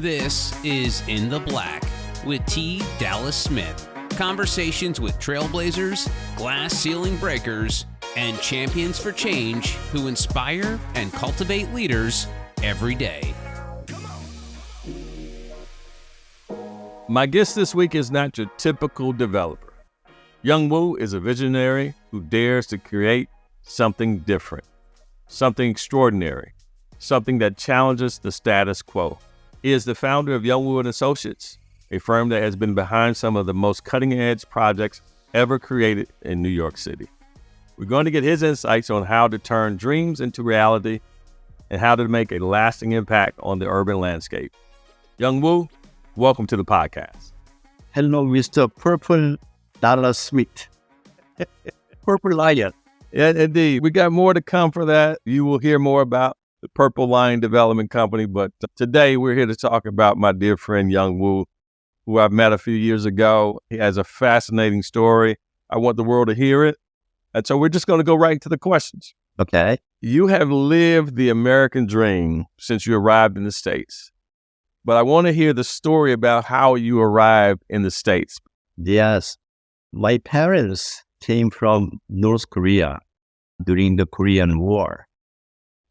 This is In the Black with T. Dallas Smith. Conversations with trailblazers, glass ceiling breakers, and champions for change who inspire and cultivate leaders every day. My guest this week is not your typical developer. Youngwoo is a visionary who dares to create something different, something extraordinary, something that challenges the status quo. He is the founder of Youngwoo Associates, a firm that has been behind some of the most cutting-edge projects ever created in New York City. We're going to get his insights on how to turn dreams into reality and how to make a lasting impact on the urban landscape. Youngwoo, welcome to the podcast. Hello, Mr. Purple Dallas Smith. Purple Lion. Yeah, indeed. We got more to come for that. You will hear more about the Purple Lion Development Company, but today we're here to talk about my dear friend Youngwoo, who I've met a few years ago. He has a fascinating story. I want the world to hear it. And so we're just going to go right to the questions. Okay. You have lived the American dream since you arrived in the States, but I want to hear the story about how you arrived in the States. Yes. My parents came from North Korea during the Korean War,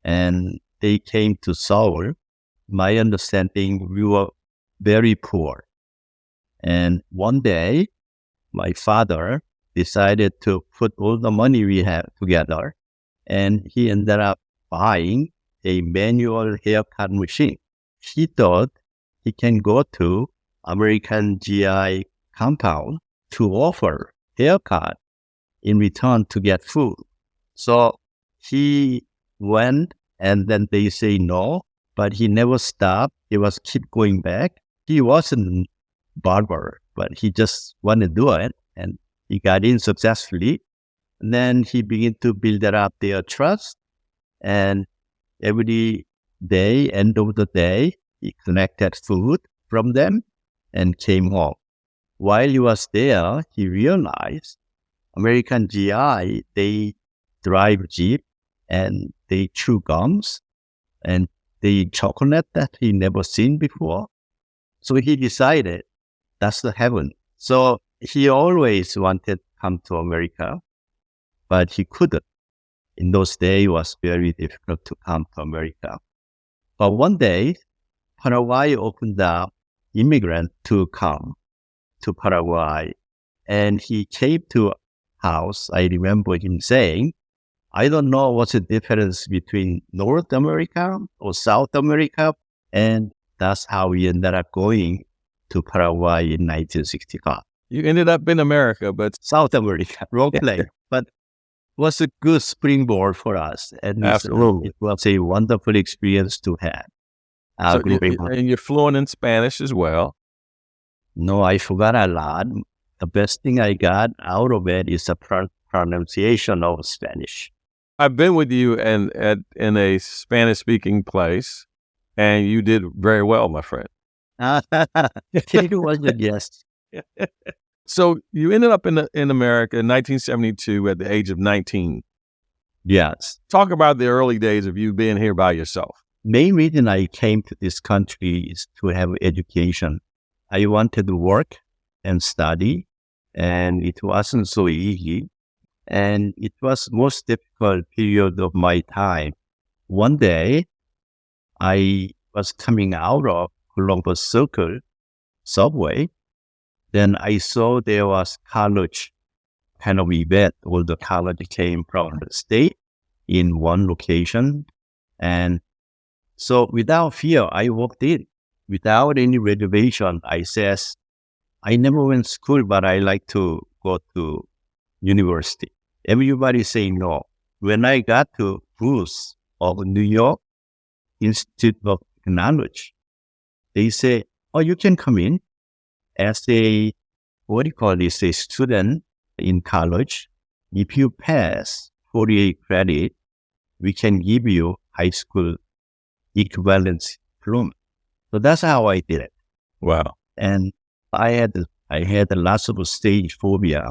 and they came to Seoul. My understanding, we were very poor. And one day, my father decided to put all the money we had together, and he ended up buying a manual haircut machine. He thought he can go to American GI compound to offer haircut in return to get food. So he went, and then they say no, but he never stopped. He was keep going back. He wasn't barber, but he just wanted to do it, and he got in successfully. And then he began to build up their trust, and every day, end of the day, he collected food from them and came home. While he was there, he realized American GI, they drive Jeep and they chew gums and they eat chocolate that he never seen before. So he decided that's the heaven. So he always wanted to come to America, but he couldn't. In those days, it was very difficult to come to America. But one day, Paraguay opened up immigrant to come to Paraguay, and he came to house. I remember him saying, I don't know what's the difference between North America or South America. And that's how we ended up going to Paraguay in 1965. You ended up in America, but South America, wrong place. But it was a good springboard for us. And absolutely, it was a wonderful experience to have. And you're fluent in Spanish as well. No, I forgot a lot. The best thing I got out of it is the pronunciation of Spanish. I've been with you in a Spanish-speaking place, and you did very well, my friend. Thank you was your guest. So you ended up in America in 1972 at the age of 19. Yes. Talk about the early days of you being here by yourself. Main reason I came to this country is to have education. I wanted to work and study, and it wasn't so easy. And it was most difficult period of my time. One day, I was coming out of Columbus Circle subway. Then I saw there was college kind of event. All the college came from the state in one location. And so without fear, I walked in. Without any reservation, I says, I never went to school, but I like to go to university. Everybody say no. When I got to Bruce of New York Institute of Technology, they say, oh, you can come in as a, a student in college. If you pass 48 credit, we can give you high school equivalence diploma. So that's how I did it. Wow. And I had lots of stage phobia,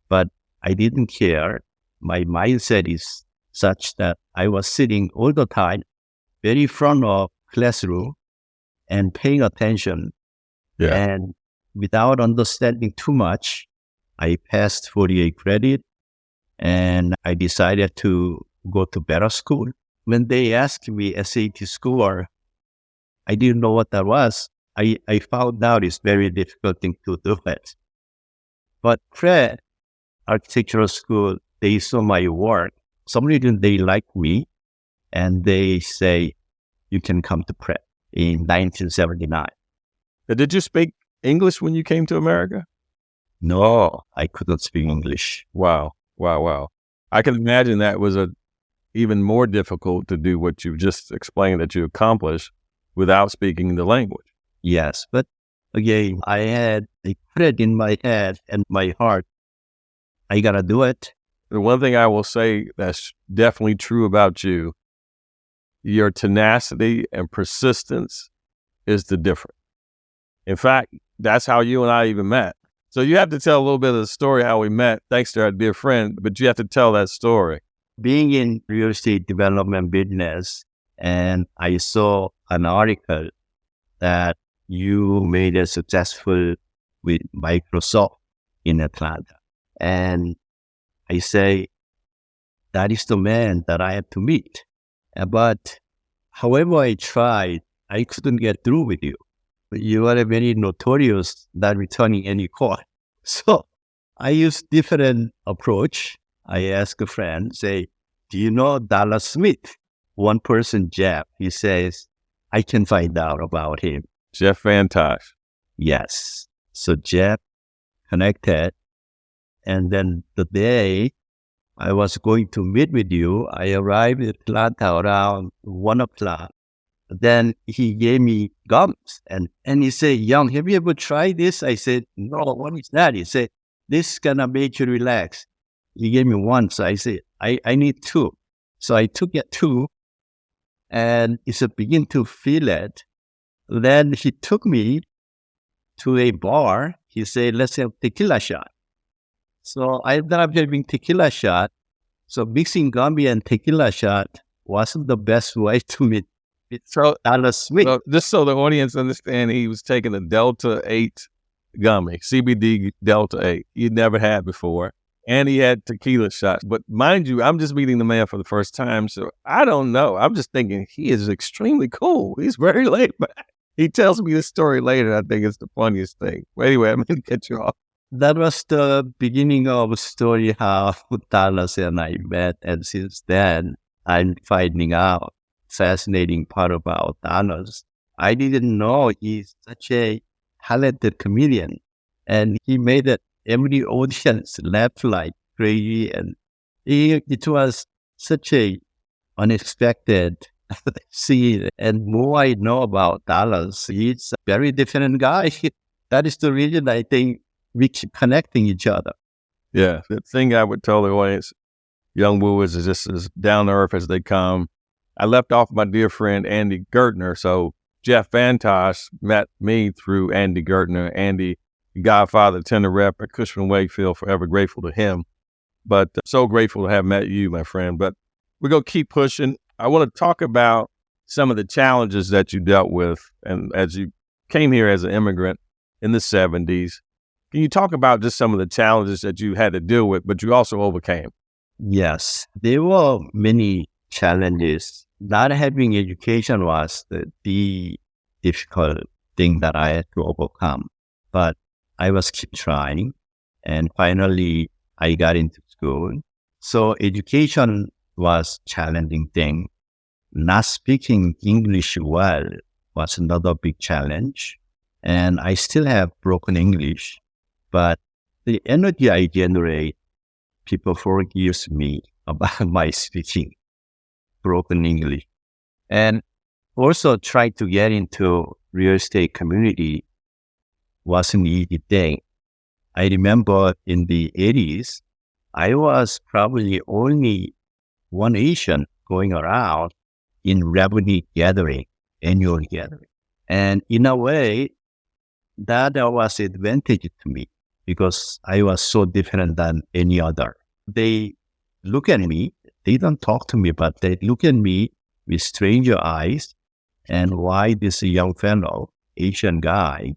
but I didn't care. My mindset is such that I was sitting all the time very front of classroom, and paying attention. Yeah. And without understanding too much, I passed 48 credit and I decided to go to better school. When they asked me SAT score, I didn't know what that was. I found out it's very difficult thing to do it. But Pratt Architectural School, they saw my work. Some reason they like me and they say, you can come to Pratt in 1979. Did you speak English when you came to America? No, I couldn't speak English. Wow. I can imagine that was even more difficult to do what you just explained that you accomplished without speaking the language. Yes, but again, I put it in my head and my heart. I gotta do it. The one thing I will say that's definitely true about you, your tenacity and persistence is the difference. In fact, that's how you and I even met. So you have to tell a little bit of the story how we met, thanks to our dear friend, but you have to tell that story. Being in real estate development business, and I saw an article that you made it successful with Microsoft in Atlanta. And I say, that is the man that I have to meet. But however I tried, I couldn't get through with you. You are very notorious not returning any call. So I used different approach. I asked a friend, say, do you know Dallas Smith? One person, Jeff, he says, I can find out about him. Jeff Van Tosh. Yes. So Jeff connected. And then the day I was going to meet with you, I arrived in Atlanta around 1 o'clock. Then he gave me gums and he said, Young, have you ever tried this? I said, no, what is that? He said, this is going to make you relax. He gave me one. So I said, I need two. So I took it two and he said, begin to feel it. Then he took me to a bar. He said, let's have tequila shot. So I ended up having tequila shot. So mixing gummy and tequila shot wasn't the best way to meet Dallas Smith. So just so the audience understand, he was taking a Delta 8 gummy, CBD Delta 8. He'd never had before. And he had tequila shots. But mind you, I'm just meeting the man for the first time, so I don't know. I'm just thinking he is extremely cool. He's very laid back. He tells me this story later. I think it's the funniest thing. But anyway, I'm going to get you off. That was the beginning of a story how Dallas and I met. And since then, I'm finding out fascinating part about Dallas. I didn't know he's such a talented comedian. And he made it every audience laugh like crazy. And it was such a unexpected scene. And more I know about Dallas, he's a very different guy. That is the reason I think we keep connecting each other. Yeah. The thing I would tell the audience, Youngwoo is just as down to earth as they come. I left off my dear friend, Andy Gertner. So Jeff Van Tosh met me through Andy Gertner. Andy, Godfather, tenor rep at Cushman Wakefield, forever grateful to him. But so grateful to have met you, my friend. But we're going to keep pushing. I want to talk about some of the challenges that you dealt with. And as you came here as an immigrant in the 70s, can you talk about just some of the challenges that you had to deal with, but you also overcame? Yes, there were many challenges. Not having education was the difficult thing that I had to overcome. But I was keep trying, and finally I got into school. So education was challenging thing. Not speaking English well was another big challenge. And I still have broken English, but the energy I generate, people forgives me about my speaking broken English. And also try to get into real estate community wasn't an easy thing. I remember in the 80s, I was probably only one Asian going around in revenue gathering, annual gathering. And in a way, that was advantage to me because I was so different than any other. They look at me, they don't talk to me, but they look at me with stranger eyes and why this young fellow, Asian guy,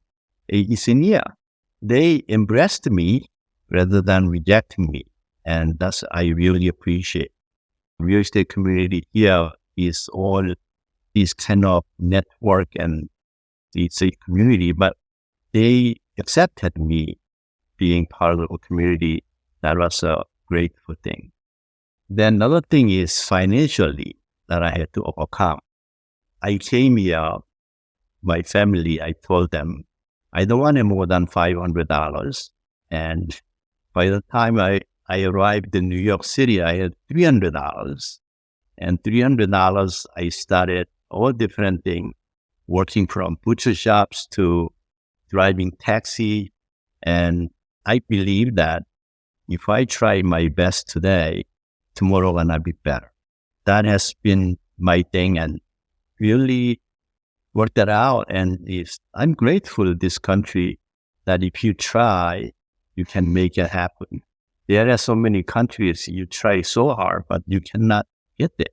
is in here. They embraced me rather than rejecting me. And that's I really appreciate. Real estate community here is all this kind of network and it's a community, but they accepted me being part of a community. That was a grateful thing. Then another thing is financially that I had to overcome. I came here, my family, I told them, I don't want more than $500. And by the time I arrived in New York City, I had $300. And $300, I started all different things, working from butcher shops to driving taxi. And I believe that if I try my best today, tomorrow gonna be better. That has been my thing and really worked that out. And I'm grateful to this country that if you try, you can make it happen. There are so many countries you try so hard, but you cannot get there.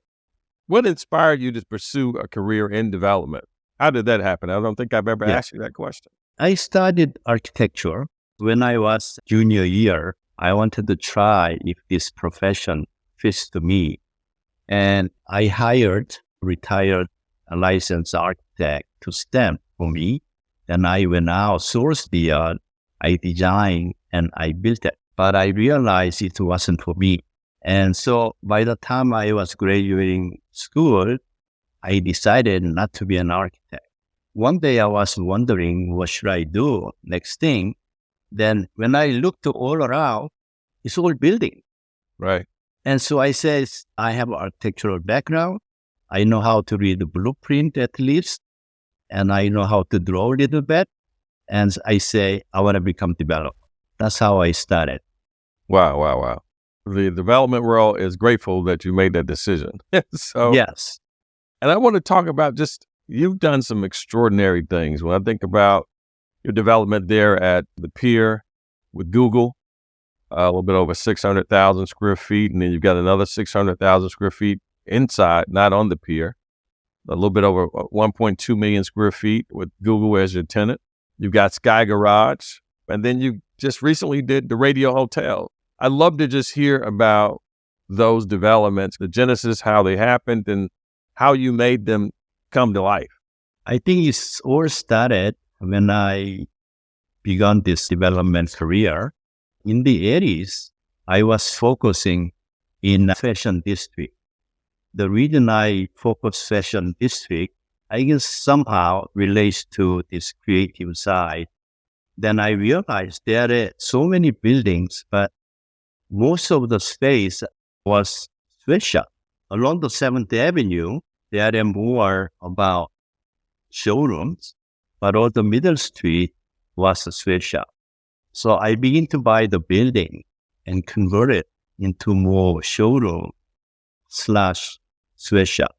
What inspired you to pursue a career in development? How did that happen? I don't think I've ever asked you that question. I studied architecture. When I was junior year, I wanted to try if this profession fits to me. And I hired retired licensed architect to stamp for me. Then I went out, sourced the art, I designed, and I built it. But I realized it wasn't for me. And so by the time I was graduating school, I decided not to be an architect. One day I was wondering, what should I do next thing? Then when I looked all around, it's all building. Right. And so I said, I have an architectural background. I know how to read the blueprint at least. And I know how to draw a little bit. And I say, I want to become developer. That's how I started. Wow. The development world is grateful that you made that decision. So yes. And I want to talk about you've done some extraordinary things. When I think about your development there at the pier with Google, a little bit over 600,000 square feet. And then you've got another 600,000 square feet inside, not on the pier, a little bit over 1.2 million square feet with Google as your tenant. You've got Sky Garage. And then you just recently did the Radio Hotel. I'd love to just hear about those developments, the genesis, how they happened, and how you made them come to life. I think it's all started when I began this development career. In the 80s, I was focusing in fashion district. The reason I focus fashion district, I guess somehow relates to this creative side. Then I realized there are so many buildings, but most of the space was sweatshop. Along the 7th Avenue, there are more about showrooms, but on the middle street was a sweatshop. So I began to buy the building and convert it into more showroom/sweatshop.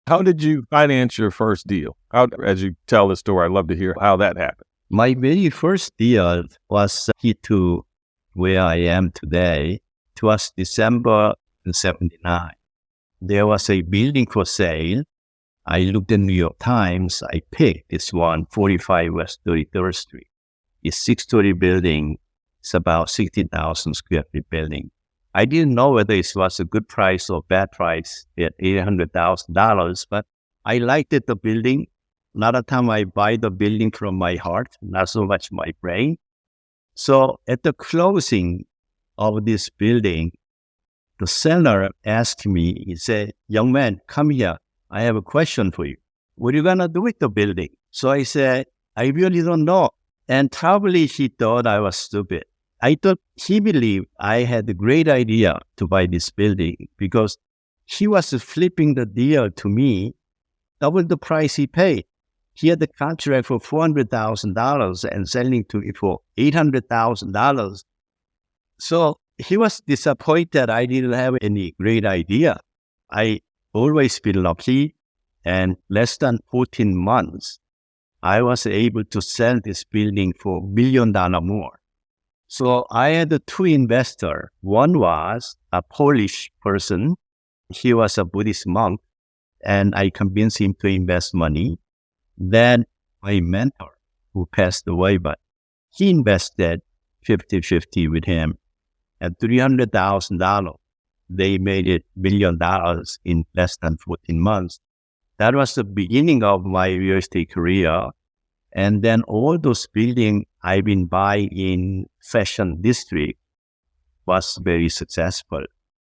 How did you finance your first deal? As you tell the story, I'd love to hear how that happened. My very first deal was key to where I am today. It was December 1979. There was a building for sale. I looked in New York Times. I picked this one, 45 West 33rd Street. It's a 6-story building. It's about 60,000 square feet building. I didn't know whether it was a good price or bad price at $800,000, but I liked it, the building. Another time I buy the building from my heart, not so much my brain. So at the closing of this building, the seller asked me, he said, "Young man, come here. I have a question for you. What are you going to do with the building?" So I said, "I really don't know." And probably he thought I was stupid. I thought he believed I had a great idea to buy this building because he was flipping the deal to me, double the price he paid. He had the contract for $400,000 and selling to it for $800,000. So he was disappointed I didn't have any great idea. I always been lucky, and less than 14 months, I was able to sell this building for $1 million more. So I had 2 investors. One was a Polish person. He was a Buddhist monk. and I convinced him to invest money. Then my mentor, who passed away, but he invested 50-50 with him at $300,000. They made it $1 million in less than 14 months. That was the beginning of my real estate career. And then all those buildings I've been buying in fashion district was very successful.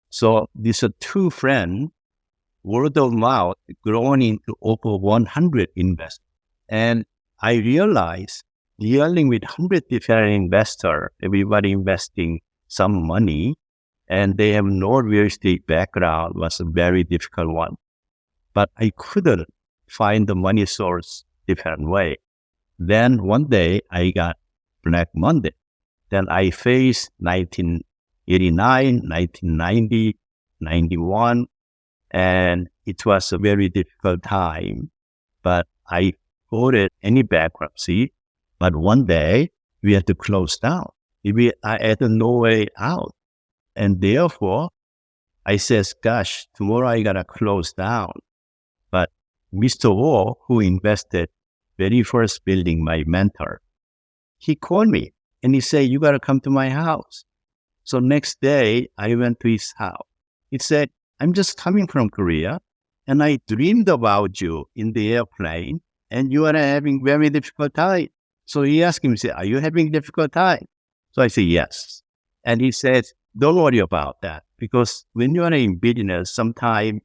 So these are two friends, word of mouth, grown into over 100 investors. And I realized dealing with 100 different investors, everybody investing some money, and they have no real estate background, was a very difficult one. But I couldn't find the money source different way. Then one day I got Black Monday. Then I faced 1989, 1990, 91, and it was a very difficult time. But I avoided any bankruptcy. But one day we had to close down. I had no way out. And therefore, I says, gosh, tomorrow I gotta close down. But Mr. Wall, who invested very first building, my mentor, he called me and he said, you gotta come to my house. So next day I went to his house. He said, I'm just coming from Korea and I dreamed about you in the airplane and you are having very difficult time. So he asked him, he said, are you having difficult time? So I said, yes. And he said, don't worry about that, because when you are in business, sometimes,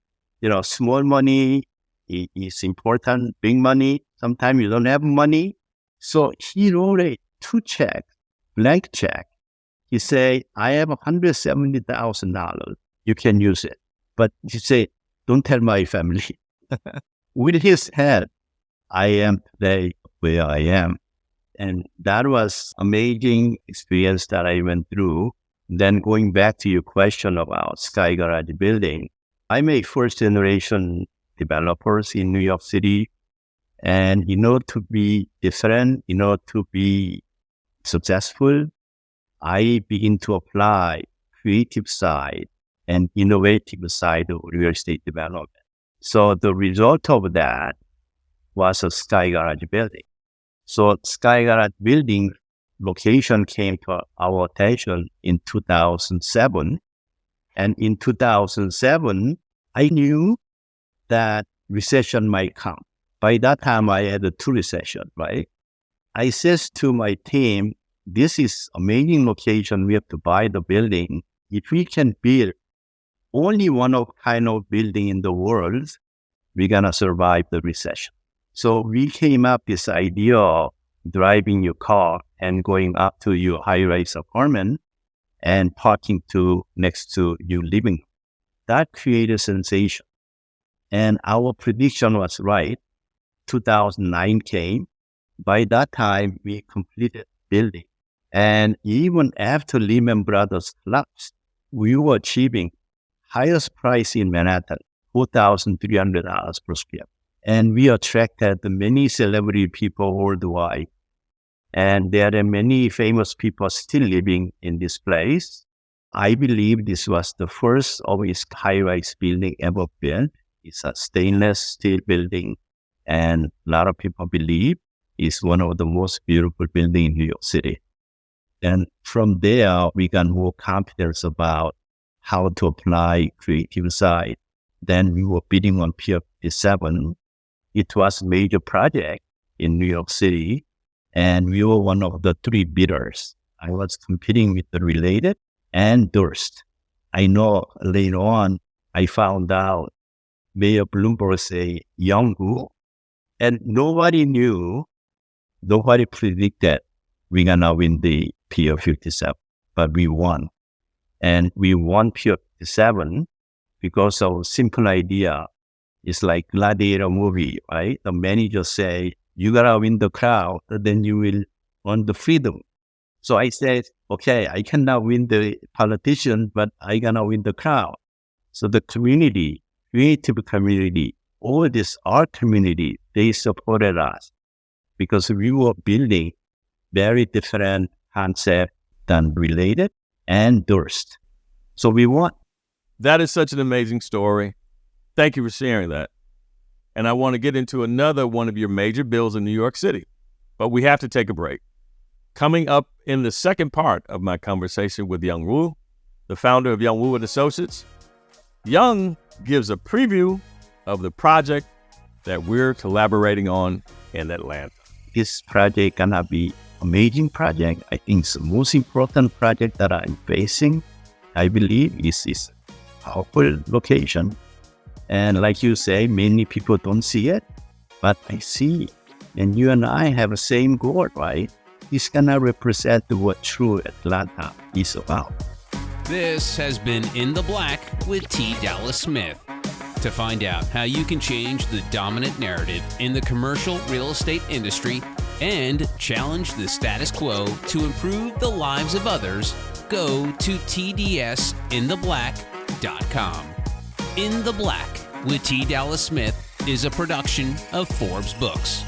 small money is important, big money, sometimes you don't have money. So he wrote two checks, blank check. He said, I have $170,000. You can use it. But he said, don't tell my family. With his help, I am today where I am. And that was amazing experience that I went through. Then going back to your question about Sky Garage building, I'm a first generation developers in New York City. And to be different, to be successful, I begin to apply creative side and innovative side of real estate development. So the result of that was a Sky Garage building. So Sky Garage building location came to our attention in 2007. And in 2007, I knew that recession might come. By that time, I had two recessions, right? I says to my team, this is amazing location. We have to buy the building. If we can build only one of kind of building in the world, we're going to survive the recession. So we came up this idea of driving your car and going up to your high-rise apartment and parking next to your living room. That created a sensation. And our prediction was right. 2009 came. By that time, we completed building. And even after Lehman Brothers collapsed, we were achieving highest price in Manhattan, $4,300 per square. And we attracted many celebrity people worldwide. And there are many famous people still living in this place. I believe this was the first of its high-rise building ever built. It's a stainless steel building. And a lot of people believe it's one of the most beautiful buildings in New York City. And from there, we got more confidence about how to apply creative side. Then we were bidding on Pier 57. It was a major project in New York City, and we were one of the three bidders. I was competing with the Related and Durst. I know later on, I found out Mayor Bloomberg say Youngwoo, and nobody predicted we're gonna win the Pier 57, but we won. And we won Pier 57 because of a simple idea. It's like gladiator movie, right? The manager say, you gotta win the crowd, then you will win the freedom. So I said, okay, I cannot win the politician, but I gonna win the crowd. So the community, creative community, all this art community, they supported us because we were building very different concept than Related and Durst. So we won. That is such an amazing story. Thank you for sharing that. and I want to get into another one of your major bills in New York City. But we have to take a break. Coming up in the second part of my conversation with Youngwoo, the founder of Youngwoo Associates, Young gives a preview of the project that we're collaborating on in Atlanta. This project gonna be amazing project. I think it's the most important project that I'm facing. I believe is a powerful location. And like you say, many people don't see it, but I see. And you and I have the same goal, right? It's gonna represent what true Atlanta is about. This has been In the Black with T. Dallas Smith. To find out how you can change the dominant narrative in the commercial real estate industry and challenge the status quo to improve the lives of others, go to tdsintheblack.com. In the Black with T. Dallas Smith is a production of Forbes Books.